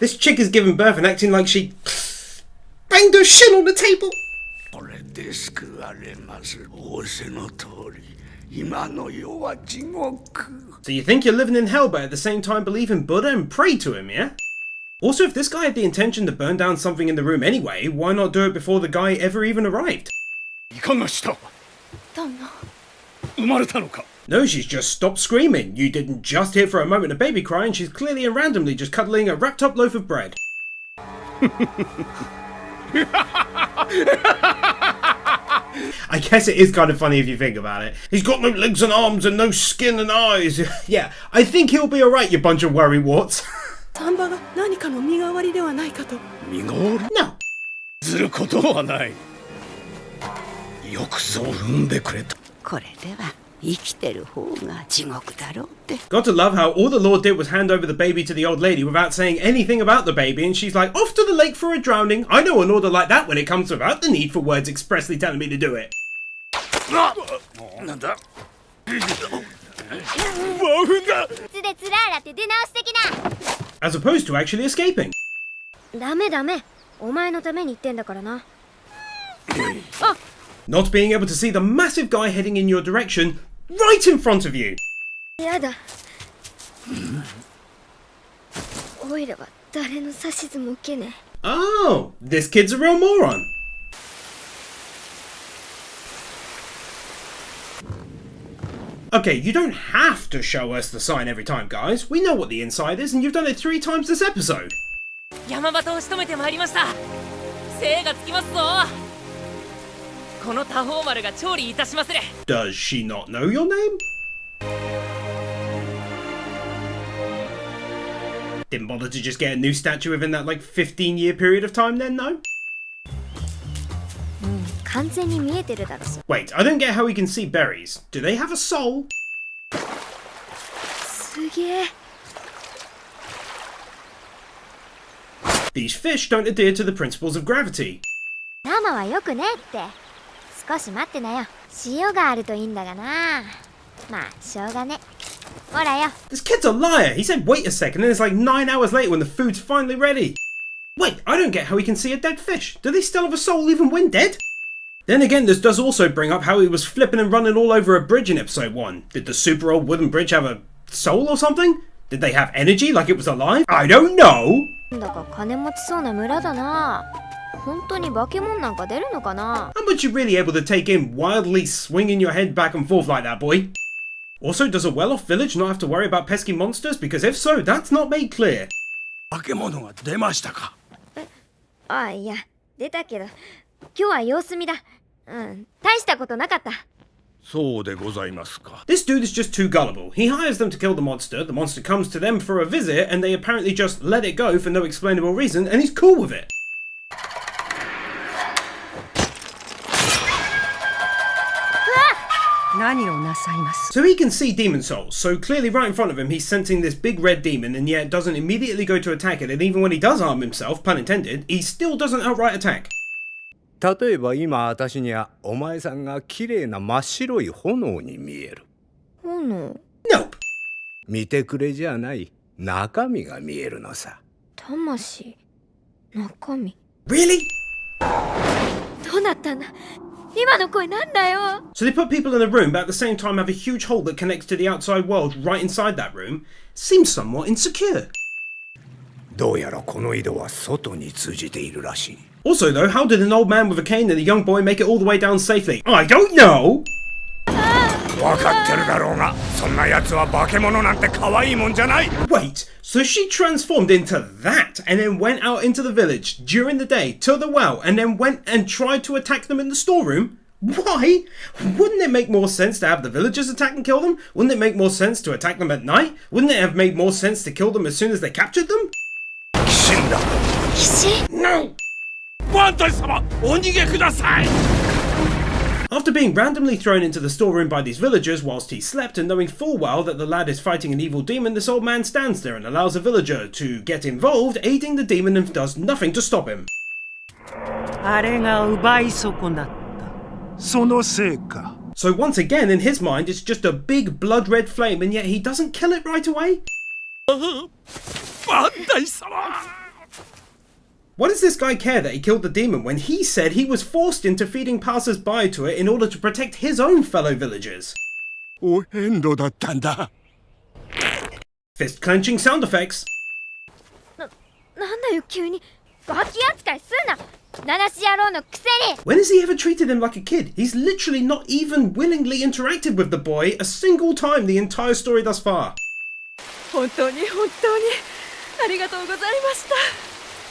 This chick is giving birth and acting like she banged her shin on the table. So you think you're living in hell, but at the same time believe in Buddha and pray to him, yeah? Also, if this guy had the intention to burn down something in the room anyway, why not do it before the guy ever even arrived? No, she's just stopped screaming. You didn't just hear for a moment a baby cry, and she's clearly and randomly just cuddling a wrapped up loaf of bread. I guess it is kind of funny if you think about it. He's got no legs and arms and no skin and eyes. Yeah, I think he'll be alright, you bunch of worrywarts. No. Got to love how all the Lord did was hand over the baby to the old lady without saying anything about the baby, and she's like, off to the lake for a drowning. I know an order like that when it comes without the need for words expressly telling me to do it. As opposed to actually escaping. Not being able to see the massive guy heading in your direction right in front of you. Oh, this kid's a real moron. Okay, you don't have to show us the sign every time, guys. We know what the inside is, and you've done it 3 times this episode. Does she not know your name? Didn't bother to just get a new statue within that 15-year period of time then, no? Wait, I don't get how we can see berries. Do they have a soul? These fish don't adhere to the principles of gravity. This kid's a liar! He said wait a second and it's 9 hours later when the food's finally ready. Wait, I don't get how he can see a dead fish. Do they still have a soul even when dead? Then again, this does also bring up how he was flipping and running all over a bridge in episode 1. Did the super old wooden bridge have a soul or something? Did they have energy like it was alive? I don't know! How much you really able to take in wildly swinging your head back and forth like that, boy? Also, does a well-off village not have to worry about pesky monsters? Because if so, that's not made clear. This dude is just too gullible. He hires them to kill the monster comes to them for a visit, and they apparently just let it go for no explainable reason, and he's cool with it. So he can see demon souls, so clearly right in front of him he's sensing this big red demon, and yet doesn't immediately go to attack it, and even when he does harm himself, pun intended, he still doesn't outright attack. Nope. Really? So they put people in a room, but at the same time have a huge hole that connects to the outside world right inside that room. Seems somewhat insecure. Also though, how did an old man with a cane and a young boy make it all the way down safely? I don't know! Wait, so she transformed into that and then went out into the village during the day to the well and then went and tried to attack them in the storeroom? Why? Wouldn't it make more sense to have the villagers attack and kill them? Wouldn't it make more sense to attack them at night? Wouldn't it have made more sense to kill them as soon as they captured them? No! After being randomly thrown into the storeroom by these villagers whilst he slept and knowing full well that the lad is fighting an evil demon, this old man stands there and allows a villager to get involved, aiding the demon, and does nothing to stop him. So once again, in his mind, it's just a big blood red flame, and yet he doesn't kill it right away? Why does this guy care that he killed the demon when he said he was forced into feeding passers-by to it in order to protect his own fellow villagers? Fist clenching sound effects. なんだよ急にガキ扱いすんな名なし野郎のくせに When has he ever treated him like a kid? He's literally not even willingly interacted with the boy a single time the entire story thus far. 本当にありがとうございました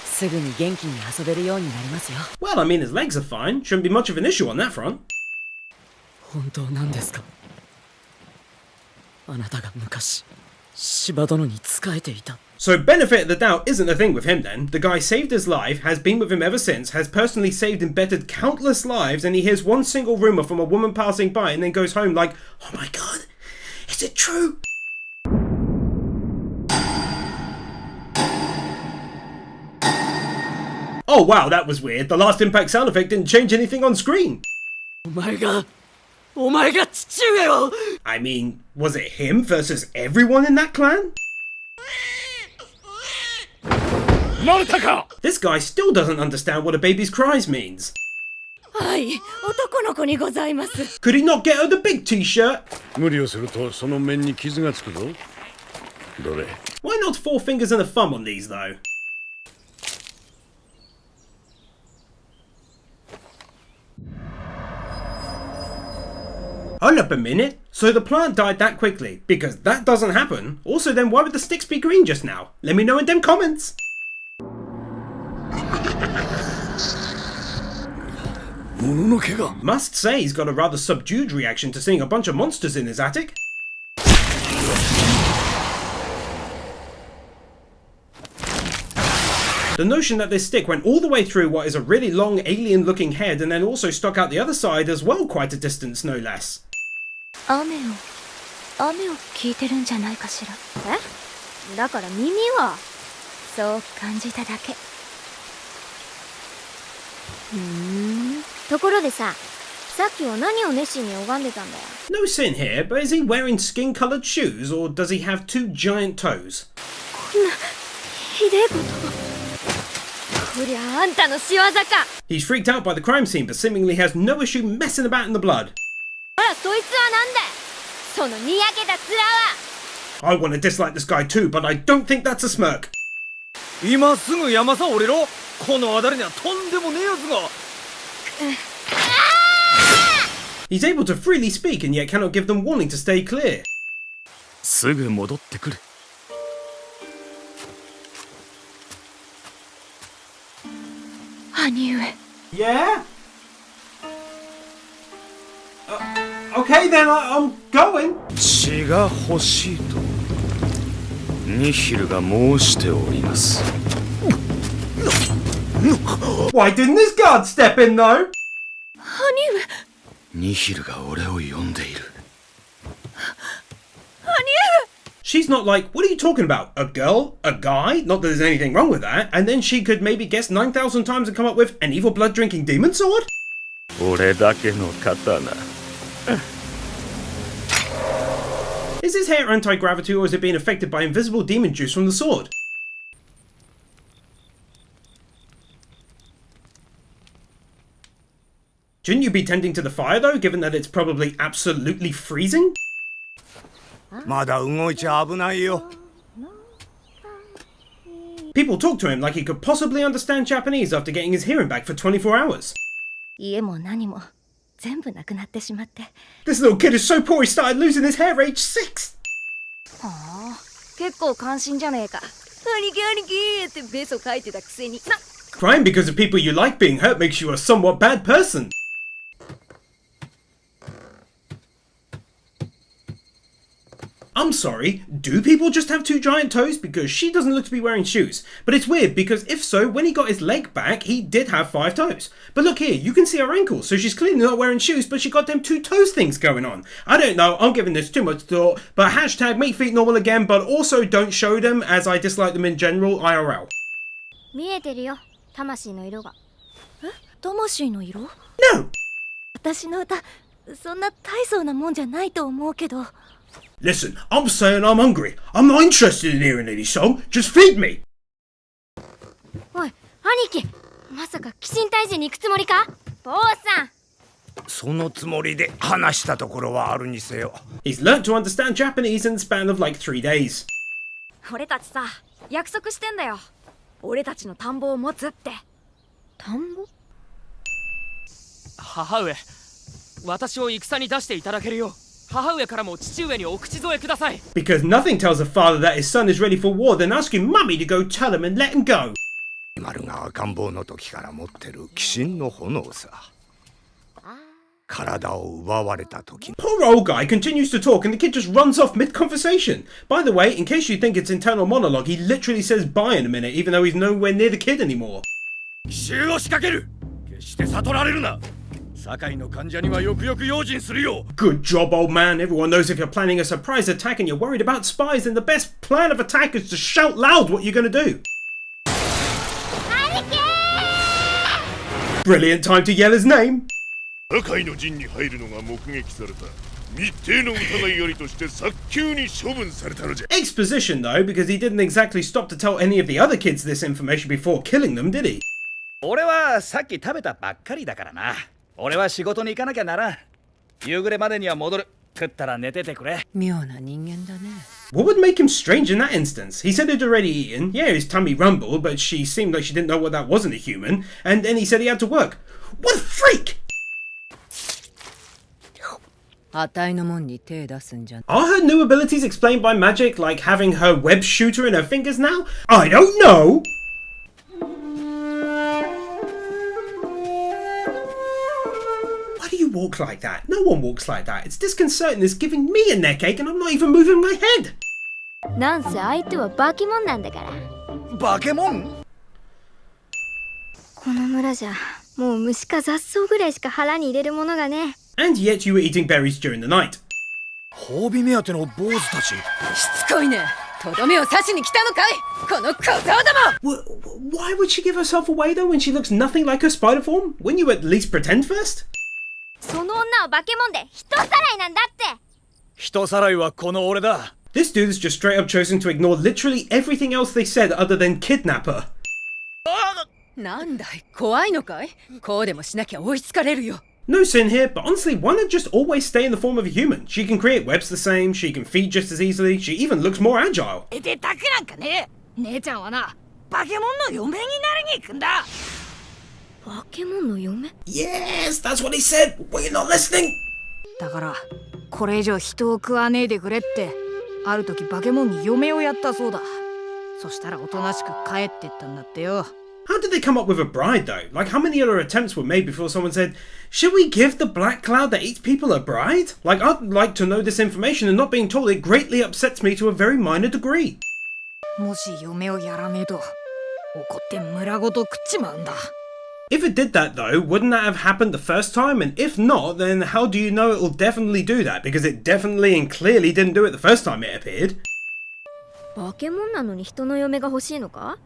すぐに元気に遊べるようになりますよ Well, I mean, his legs are fine. Shouldn't be much of an issue on that front. 本当なんですかあなたが昔柴殿に仕えていた So benefit of the doubt isn't a thing with him then. The guy saved his life, has been with him ever since, has personally saved and bettered countless lives, and he hears one single rumour from a woman passing by and then goes home like, oh my god, is it true? Oh wow, that was weird. The last impact sound effect didn't change anything on screen. I mean, was it him versus everyone in that clan? This guy still doesn't understand what a baby's cries means. Could he not get her the big t-shirt? Why not 4 fingers and a thumb on these though? Hold up a minute. So the plant died that quickly? Because that doesn't happen. Also then why would the sticks be green just now? Let me know in them comments. Must say he's got a rather subdued reaction to seeing a bunch of monsters in his attic. The notion that this stick went all the way through what is a really long alien looking head and then also stuck out the other side as well, quite a distance no less. 雨を聞いてるんじゃないかしらえだから耳はそう感じただけところでささっきは何を熱心に拝んでたんだよ No sin here, but is he wearing skin-coloured shoes or does he have 2 giant toes? こんなひでえことこりゃあんたの仕業か He's freaked out by the crime scene but seemingly has no issue messing about in the blood. あらそいつはなんだそのにやけた面は I want to dislike this guy too, but I don't think that's a smirk. 今すぐ山さ降りろこの辺りにはとんでもねえやつが He's able to freely speak and yet cannot give them warning to stay clear. すぐ戻ってくる兄上 Yeah? Okay then, I'm going. 血が欲しいとニヒルが申しております Why didn't this guard step in though? 兄上ニヒルが俺を呼んでいる She's not like, what are you talking about? A girl? A guy? Not that there's anything wrong with that. And then she could maybe guess 9,000 times and come up with an evil blood-drinking demon sword? 俺だけの刀 Is his hair anti-gravity or is it being affected by invisible demon juice from the sword? Shouldn't you be tending to the fire though, given that it's probably absolutely freezing? まだ動いちゃ危ないよ People talk to him like he could possibly understand Japanese after getting his hearing back for 24 hours. 家も何も全部なくなってしまって This little kid is so poor he started losing his hair age 6! はあ結構関心じゃねえか兄貴兄貴ってベソ書いてたくせにな Crying because of people you like being hurt makes you a somewhat bad person. I'm sorry, do people just have 2 giant toes? Because she doesn't look to be wearing shoes. But it's weird because if so, when he got his leg back, he did have 5 toes. But look here, you can see her ankles, so she's clearly not wearing shoes, but she got them 2 toes things going on. I don't know, I'm giving this too much thought, but hashtag make feet normal again, but also don't show them as I dislike them in general, IRL. 見えてるよ魂の色がえ魂の色 No! 私の歌そんな大層なもんじゃないと思うけど Listen, I'm saying I'm hungry. I'm not interested in hearing any song. Just feed me. おい兄貴まさか鬼神退治に行くつもりか坊さんそのつもりで話したところはあるにせよ。 He's learnt to understand Japanese in the span of like 3 days. 俺たちさ約束してんだよ俺たちの田んぼを持つって田んぼ母上私を戦に出していただけるよう母上からも父上にお口添えください Because nothing tells a father that his son is ready for war than asking mummy to go tell him and let him go. 丸が赤ん坊の時から持ってる鬼神の炎さ。体を奪われた時。 Poor old guy continues to talk and the kid just runs off mid-conversation. By the way, in case you think it's internal monologue, he literally says bye in a minute even though he's nowhere near the kid anymore. 奇襲を仕掛ける。決して悟られるな。堺の患者にはよくよく用心するよ。 Good job, old man. Everyone knows if you're planning a surprise attack and you're worried about spies, then the best plan of attack is to shout loud what you're gonna do. Brilliant time to yell his name. 堺の陣に入るのが目撃された。密偵の疑いありとして早急に処分されたのじゃ。 Exposition though, because he didn't exactly stop to tell any of the other kids this information before killing them, did he? 俺はさっき食べたばっかりだからな。俺は仕事に行かなきゃならん。夕暮れまでには戻る。食ったら寝ててくれ。妙な人間だね。 What would make him strange in that instance? He said he'd already eaten, yeah, his tummy rumbled, but she seemed like she didn't know what that wasn't a human, and then he said he had to work. What a freak! あたいのもんに手出すんじゃ。 Are her new abilities explained by magic, like having her web shooter in her fingers now? I don't know! Why do you walk like that? No one walks like that. It's disconcerting. It's giving me a neck ache and I'm not even moving my head. なんせ相手は化け物なんだからバケモン？この村じゃもう虫か雑草ぐらいしか腹に入れるものがね And yet you were eating berries during the night. 褒美目当ての坊主たち。しつこいね。とどめを刺しに来たのかいこの小僧ども Why would she give herself away though when she looks nothing like her spider form? Wouldn't you at least pretend first? その女は化け物で人さらいなんだって人さらいはこの俺だ。 This dude's just straight up chosen to ignore literally everything else they said other than kidnap her. なんだい怖いのかいこうでもしなきゃ追いつかれるよ。 No sin here, but honestly, why not just always stay in the form of a human? She can create webs the same, she can feed just as easily, she even looks more agile. 出たくなんかねえ姉ちゃんはな化け物の嫁になりに行くんだ化け物の嫁 Yes, that's what he said! Were you not listening? だからこれ以上人を食わねえでくれってある時化け物に嫁をやったそうだそしたらおとなしく帰ってったんだってよ How did they come up with a bride though? Like how many other attempts were made before someone said, should we give the black cloud that eats people a bride? Like I'd like to know this information and not being told it greatly upsets me to a very minor degree. もし嫁をやらねえと怒って村ごと食っちまうんだ If it did that though, wouldn't that have happened the first time? And if not, then how do you know it will definitely do that? Because it definitely and clearly didn't do it the first time it appeared. 化け物なのに人の嫁が欲しいのか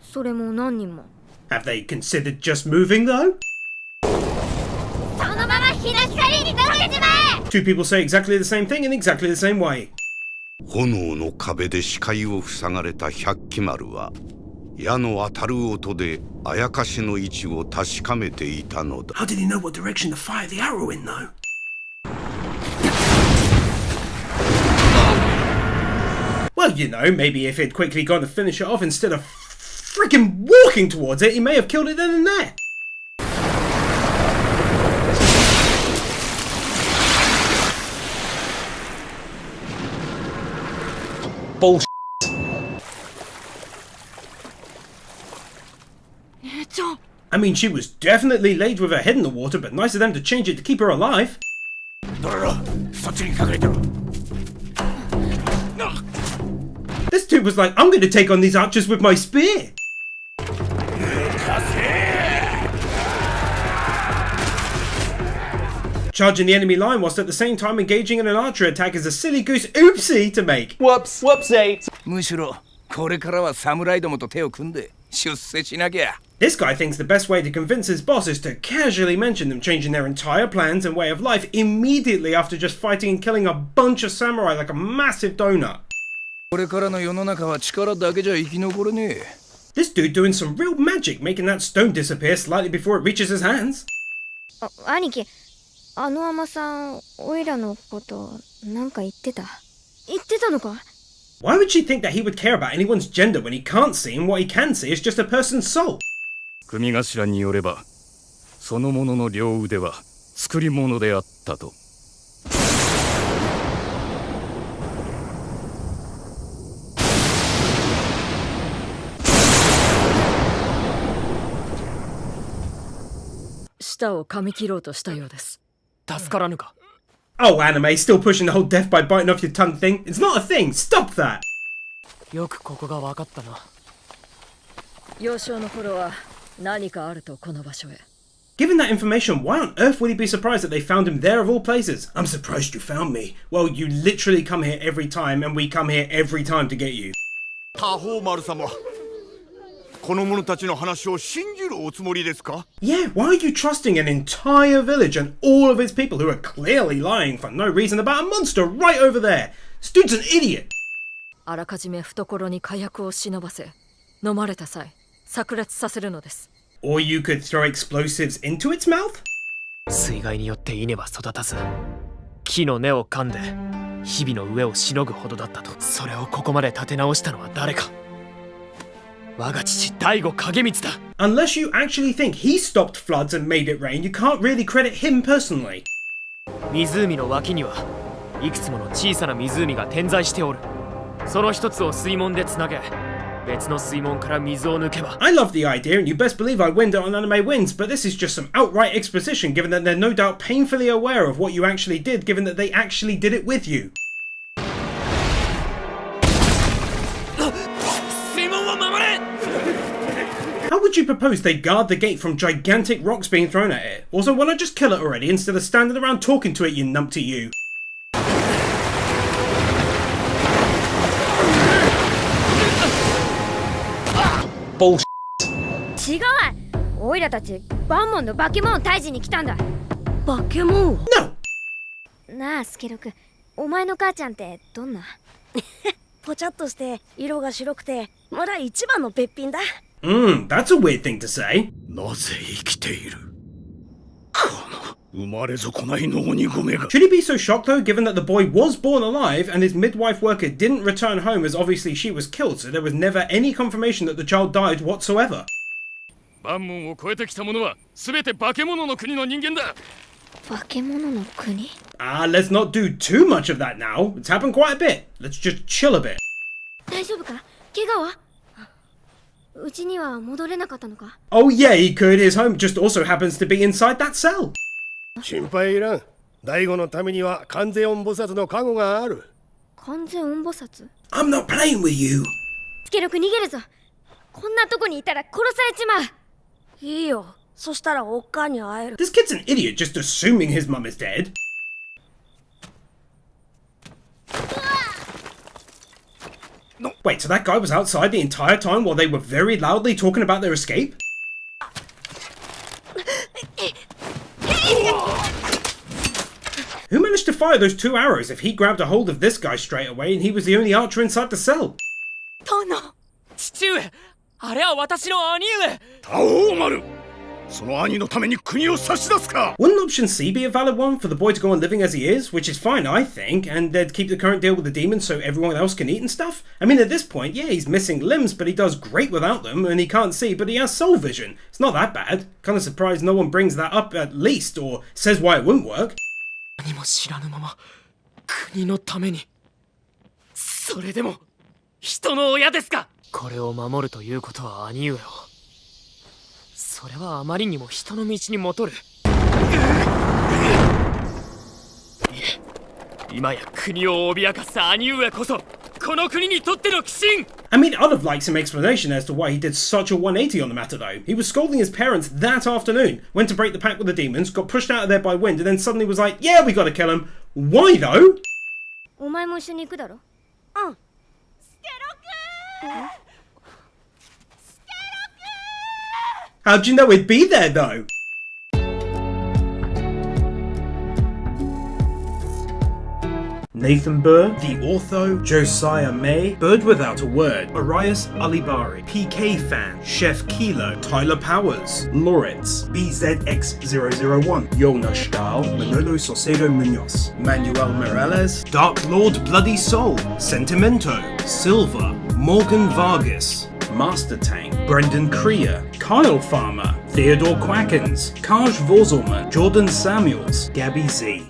それも何人も Have they considered just moving though? そのまま日の光に溶けちまえ Two people say exactly the same thing in exactly the same way. 炎の壁で視界を塞がれた百鬼丸は矢の当たる音であやかしの位置を確かめていたのだ。 How did he know what direction to fire the arrow in though? Well, you know, maybe if he'd quickly gone to finish it off instead of freaking walking towards it, he may have killed it then and there. Bullshit. 姉ちゃん I mean, she was definitely laid with her head in the water, but nice of them to change it to keep her alive. ドロロ、そっちに隠れてろ。 This dude was like, I'm going to take on these archers with my spear. Charging the enemy line whilst at the same time engaging in an archer attack is a silly goose oopsie to make. Whoops. Whoopsie. むしろこれからは侍どもと手を組んで出世しなきゃ。This guy thinks the best way to convince his boss is to casually mention them changing their entire plans and way of life immediately after just fighting and killing a bunch of samurai like a massive donut. これからの世の中は力だけじゃ生き残れねえ。 This dude doing some real magic, making that stone disappear slightly before it reaches his hands. 兄貴、あの甘さん、おいらのことなんか言ってたのか？ Why would she think that he would care about anyone's gender when he can't see and what he can see is just a person's soul? 組頭によれば、その者の両腕は作り物であったと。舌を噛み切ろうとしたようです。助からぬか。 Oh, anime, still pushing the whole death by biting off your tongue thing? It's not a thing, stop that! よくここが分かったな。幼少の頃は何かあるとこの場所へ。 Given that information, why on earth would he be surprised that they found him there of all places? I'm surprised you found me. Well, you literally come here every time, and we come here every time to get you. 多宝丸様、この者たちの話を信じるおつもりですか？ Yeah, why are you trusting an entire village and all of its people who are clearly lying for no reason about a monster right over there? This dude's an idiot! あらかじめ懐に火薬を忍ばせ、飲まれた際、炸裂させるのです。 Or you could throw explosives into its mouth? 水害によって稲は育たず、木の根を噛んで日々の上をしのぐほどだったと。それをここまで立て直したのは誰か。我が父醍醐景光だ。 Unless you actually think he stopped floods and made it rain, you can't really credit him personally. 湖の脇にはいくつもの小さな湖が点在しておる。その一つを水門でつなげ、別の水門から水を抜けば。 I love the idea, and you best believe I win it on Anime Wins, but this is just some outright exposition, given that they're no doubt painfully aware of what you actually did, given that they actually did it with you. 水門を守れ！ How would you propose they guard the gate from gigantic rocks being thrown at it? Also, why not just kill it already instead of standing around talking to it, you numpty you? Bullshit. 違うわ。おいらたちバンモンの化け物を退治に来たんだ。化け物？ No! なあスケロク、お前の母ちゃんってどんな？ぽちゃっとして色が白くてまだ一番のべっぴんだ。That's a weird thing to say. なぜ生きている？この生まれ損ないの鬼込めが。 Should he be so shocked though, given that the boy was born alive and his midwife worker didn't return home as obviously she was killed, so there was never any confirmation that the child died whatsoever? 万門を越えてきた者は全て化け物の国の人間だ。化け物の国？ Let's not do too much of that now. It's happened quite a bit. Let's just chill a bit. 大丈夫か？怪我は？うちには戻れなかったのか？ Oh yeah, he could. His home just also happens to be inside that cell. 心配いらん。大悟のためには観世音菩薩の加護がある。観世音菩薩？ I'm not playing with you. スケロク逃げるぞ。こんなとこにいたら殺されちまう。いいよ。そしたらおっかに会える。 This kid's an idiot just assuming his mum is dead. No, wait, so that guy was outside the entire time while they were very loudly talking about their escape? Who managed to fire those 2 arrows if he grabbed a hold of this guy straight away and he was the only archer inside the cell? 殿！父上！あれは私の兄上！多宝丸！その兄のために国を差し出すか？ Wouldn't option C be a valid one for the boy to go on living as he is, which is fine, I think, and they'd keep the current deal with the demons so everyone else can eat and stuff? I mean, at this point, yeah, he's missing limbs, but he does great without them, and he can't see, but he has soul vision. It's not that bad. Kind of surprised no one brings that up at least, or says why it wouldn't work. 何も知らぬまま国のために。それでも人の親ですか？これを守るということは兄上を。それはあまりにも人の道に戻る。いえ、今や国を脅かす兄上こそこの国にとっての鬼神。 I mean, I'd have liked some explanation as to why he did such a 180 on the matter though. He was scolding his parents that afternoon, went to break the pact with the demons, got pushed out of there by wind, and then suddenly was like, yeah, we gotta kill him. Why though? お前も一緒に行くだろ？うん。スケロク！スケロク！ How'd you know we'd be there though? Nathan Burr, The Ortho, Josiah May, Bird Without a Word, Arias Alibari, PK Fan, Chef Kilo, Tyler Powers, Loritz, BZX001, Jonas Stahl, Manolo Saucedo Munoz, Manuel Morales, Dark Lord Bloody Soul, Sentimento, Silva, Morgan Vargas, Master Tank, Brendan Krier, Kyle Farmer, Theodore Quackens, Kaj Vorzelman, Jordan Samuels, Gabby Z.